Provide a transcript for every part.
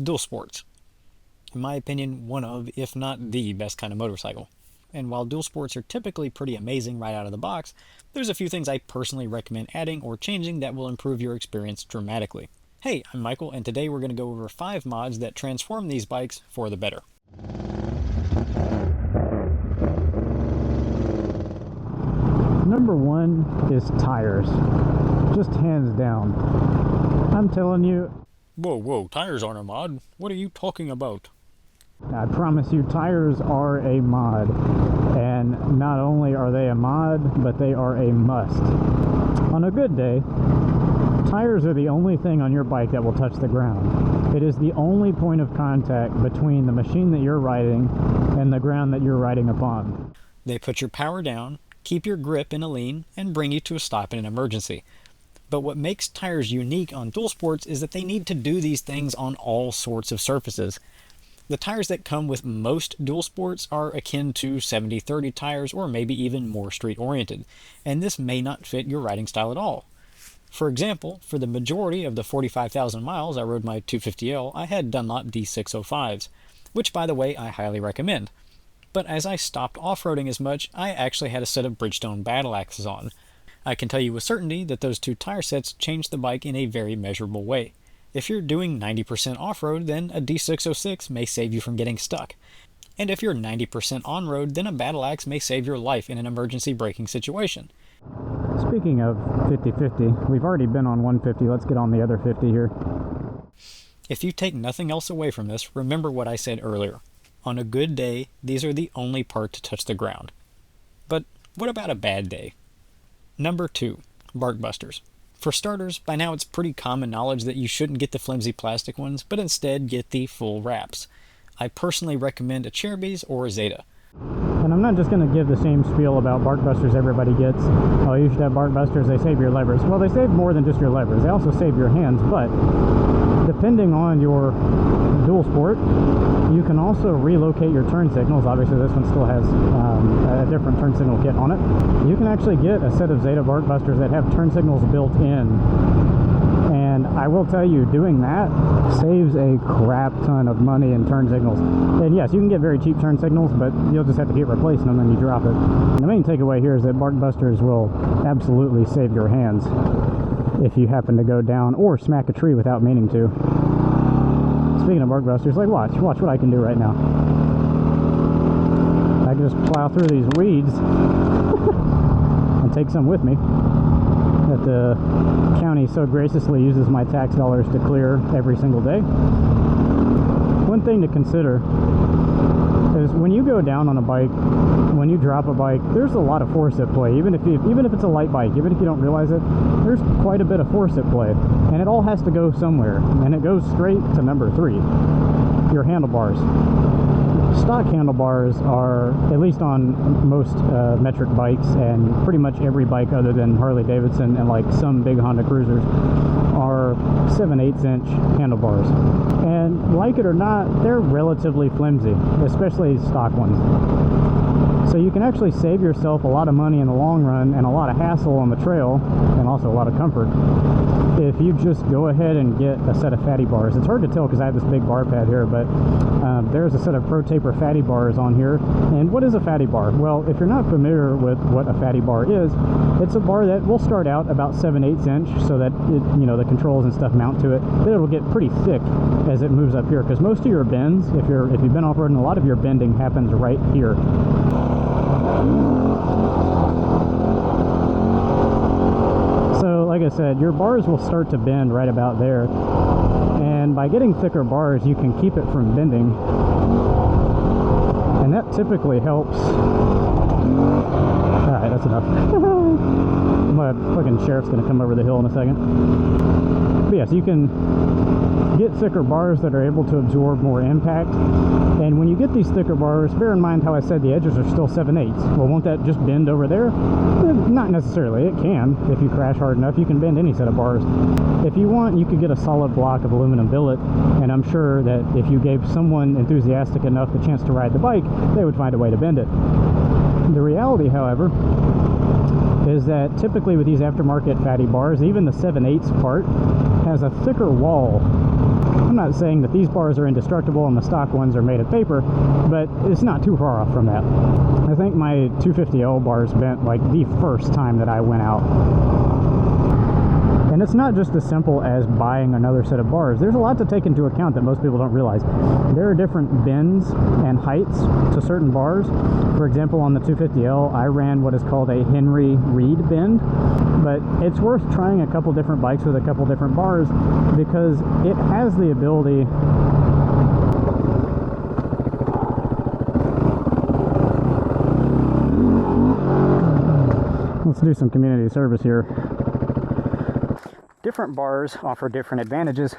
Dual sports. In my opinion, one of, if not the best kind of motorcycle. And while dual sports are typically pretty amazing right out of the box, there's a few things I personally recommend adding or changing that will improve your experience dramatically. Hey, I'm Michael, and today we're going to go over 5 mods that transform these bikes for the better. Number one is tires. Just hands down. I'm telling you. Whoa, tires aren't a mod. What are you talking about? I promise you, tires are a mod. And not only are they a mod, but they are a must. On a good day, tires are the only thing on your bike that will touch the ground. It is the only point of contact between the machine that you're riding and the ground that you're riding upon. They put your power down, keep your grip in a lean, and bring you to a stop in an emergency. But what makes tires unique on dual sports is that they need to do these things on all sorts of surfaces. The tires that come with most dual sports are akin to 70/30 tires or maybe even more street oriented, and this may not fit your riding style at all. For example, for the majority of the 45,000 miles I rode my 250L, I had Dunlop D605s, which by the way I highly recommend. But as I stopped off-roading as much, I actually had a set of Bridgestone Battle Axes on. I can tell you with certainty that those two tire sets changed the bike in a very measurable way. If you're doing 90% off-road, then a D606 may save you from getting stuck. And if you're 90% on-road, then a Battle Axe may save your life in an emergency braking situation. Speaking of 50-50, we've already been on 150. Let's get on the other 50 here. If you take nothing else away from this, remember what I said earlier. On a good day, these are the only part to touch the ground. But what about a bad day? Number 2, bark busters. For starters, by now it's pretty common knowledge that you shouldn't get the flimsy plastic ones, but instead get the full wraps. I personally recommend a Cherubies or a Zeta. And I'm not just going to give the same spiel about bark busters everybody gets. Oh, you should have bark busters, they save your levers. Well, they save more than just your levers. They also save your hands, but depending on your dual sport, you can also relocate your turn signals. Obviously, this one still has a different turn signal kit on it. You can actually get a set of Zeta bark busters that have turn signals built in. And I will tell you, doing that saves a crap ton of money in turn signals. And yes, you can get very cheap turn signals, but you'll just have to keep replacing them when you drop it. And the main takeaway here is that bark busters will absolutely save your hands if you happen to go down or smack a tree without meaning to. Speaking of bark busters, like watch what I can do right now. I can just plow through these weeds and take some with me that the county so graciously uses my tax dollars to clear every single day. One thing to consider is when you go down on a bike, when you drop a bike, there's a lot of force at play. Even if it's a light bike, even if you don't realize it, there's quite a bit of force at play, and it all has to go somewhere, and it goes straight to number 3, your handlebars. Stock handlebars are, at least on most metric bikes and pretty much every bike other than Harley Davidson and like some big Honda Cruisers, are 7/8 inch handlebars. And like it or not, they're relatively flimsy, especially stock ones. So you can actually save yourself a lot of money in the long run and a lot of hassle on the trail, and also a lot of comfort, if you just go ahead and get a set of fatty bars. It's hard to tell because I have this big bar pad here, but there's a set of Pro Taper fatty bars on here. And what is a fatty bar? Well, if you're not familiar with what a fatty bar is, it's a bar that will start out about 7/8 inch so that the controls and stuff mount to it. Then it'll get pretty thick as it moves up here, because most of your bends, if you've been off-roading, a lot of your bending happens right here. So like I said, your bars will start to bend right about there, and by getting thicker bars you can keep it from bending, and that typically helps. Alright, that's enough. My fucking sheriff's gonna come over the hill in a second. But yes, you can get thicker bars that are able to absorb more impact. And when you get these thicker bars, bear in mind how I said the edges are still 7/8. Well, won't that just bend over there? Not necessarily. It can. If you crash hard enough, you can bend any set of bars. If you want, you could get a solid block of aluminum billet, and I'm sure that if you gave someone enthusiastic enough the chance to ride the bike, they would find a way to bend it. The reality, however, is that typically with these aftermarket fatty bars, even the 7/8 part has a thicker wall. I'm I'm not saying that these bars are indestructible and the stock ones are made of paper, but it's not too far off from that. I think my 250L bars bent like the first time that I went out. And it's not just as simple as buying another set of bars. There's a lot to take into account that most people don't realize. There are different bends and heights to certain bars. For example, on the 250L, I ran what is called a Henry Reed bend, but it's worth trying a couple different bikes with a couple different bars because it has the ability let's do some community service here. Different bars offer different advantages,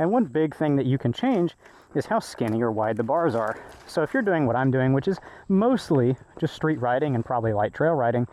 and one big thing that you can change is how skinny or wide the bars are. So if you're doing what I'm doing, which is mostly just street riding and probably light trail riding,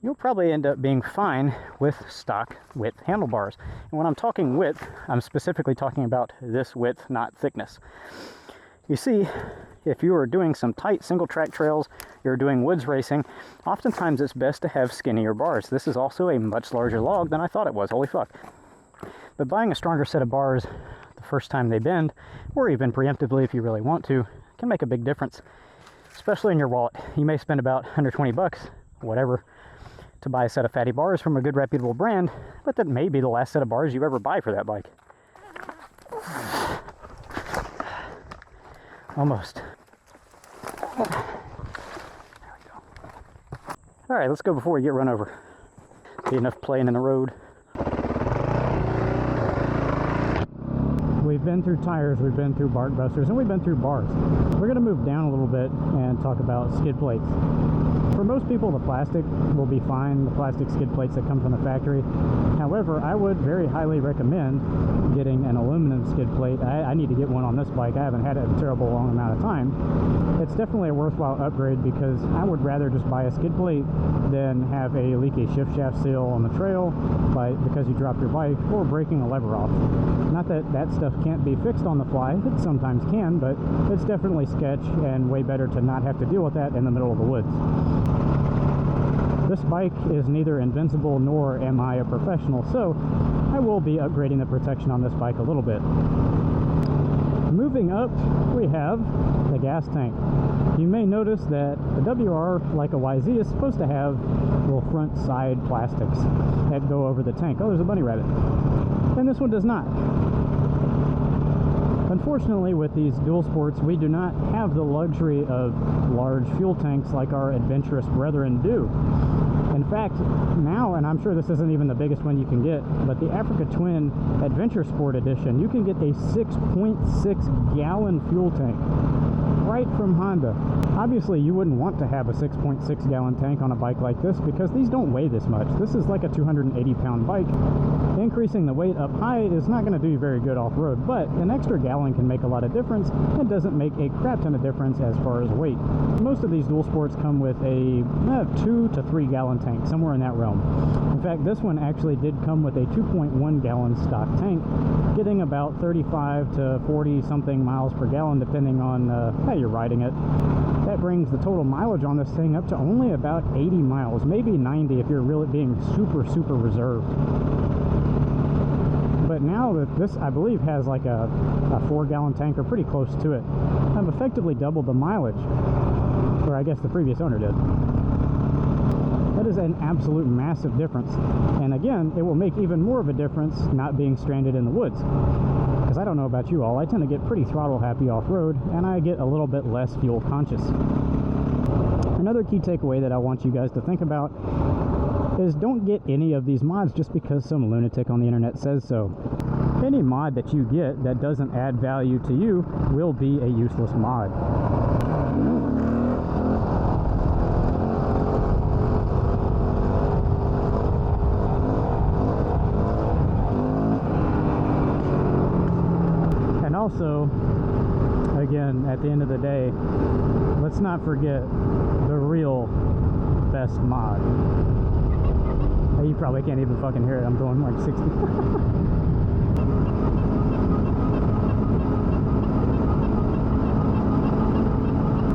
you'll probably end up being fine with stock width handlebars. And when I'm talking width, I'm specifically talking about this width, not thickness. You see, if you are doing some tight single track trails, you're doing woods racing, oftentimes it's best to have skinnier bars. This is also a much larger log than I thought it was, holy fuck. But buying a stronger set of bars the first time they bend, or even preemptively if you really want to, can make a big difference, especially in your wallet. You may spend about 120 bucks, whatever, to buy a set of fatty bars from a good reputable brand, but that may be the last set of bars you ever buy for that bike. Almost. There we go. All right, let's go before we get run over. Be enough playing in the road. We've been through tires, we've been through bark busters, and we've been through bars. We're going to move down a little bit and talk about skid plates. For most people, the plastic will be fine, the plastic skid plates that come from the factory. However, I would very highly recommend getting an aluminum skid plate. I need to get one on this bike. I haven't had it a terrible long amount of time. It's definitely a worthwhile upgrade because I would rather just buy a skid plate than have a leaky shift shaft seal on the trail because you dropped your bike or breaking a lever off. Not that that stuff can't be fixed on the fly. It sometimes can, but it's definitely sketch and way better to not have to deal with that in the middle of the woods. This bike is neither invincible nor am I a professional, so I will be upgrading the protection on this bike a little bit. Moving up, we have the gas tank. You may notice that the WR, like a YZ, is supposed to have little front side plastics that go over the tank. Oh, there's a bunny rabbit. And this one does not. Unfortunately, with these dual sports, we do not have the luxury of large fuel tanks like our adventurous brethren do. In fact, now, and I'm sure this isn't even the biggest one you can get, but the Africa Twin Adventure Sport Edition, you can get a 6.6 gallon fuel tank right from Honda. Obviously, you wouldn't want to have a 6.6 gallon tank on a bike like this because these don't weigh this much. This is like a 280 pound bike. Increasing the weight up high is not going to do you very good off-road, but an extra gallon can make a lot of difference. It doesn't make a crap ton of difference as far as weight. Most of these dual sports come with a 2 to 3 gallon tank, somewhere in that realm. In fact, this one actually did come with a 2.1 gallon stock tank, getting about 35 to 40 something miles per gallon depending on how you're riding it. That brings the total mileage on this thing up to only about 80 miles, maybe 90 if you're really being super reserved. But now that this, I believe, has like a 4 gallon tank or pretty close to it, I've effectively doubled the mileage, or I guess the previous owner did. That is an absolute massive difference. And again, it will make even more of a difference not being stranded in the woods. Because I don't know about you all, I tend to get pretty throttle happy off-road, and I get a little bit less fuel conscious. Another key takeaway that I want you guys to think about is don't get any of these mods just because some lunatic on the internet says so. Any mod that you get that doesn't add value to you will be a useless mod. And also, again, at the end of the day, let's not forget the real best mod. You probably can't even fucking hear it. I'm going like 60.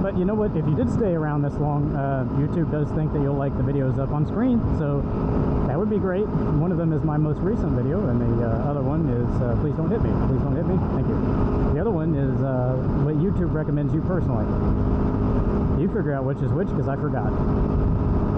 But But you know what? If you did stay around this long, YouTube does think that you'll like the videos up on screen, so that would be great. One of them is my most recent video, and the other one is Please Don't Hit Me. Please don't hit me. Thank you. The other one is what YouTube recommends you personally. You figure out which is which, because I forgot.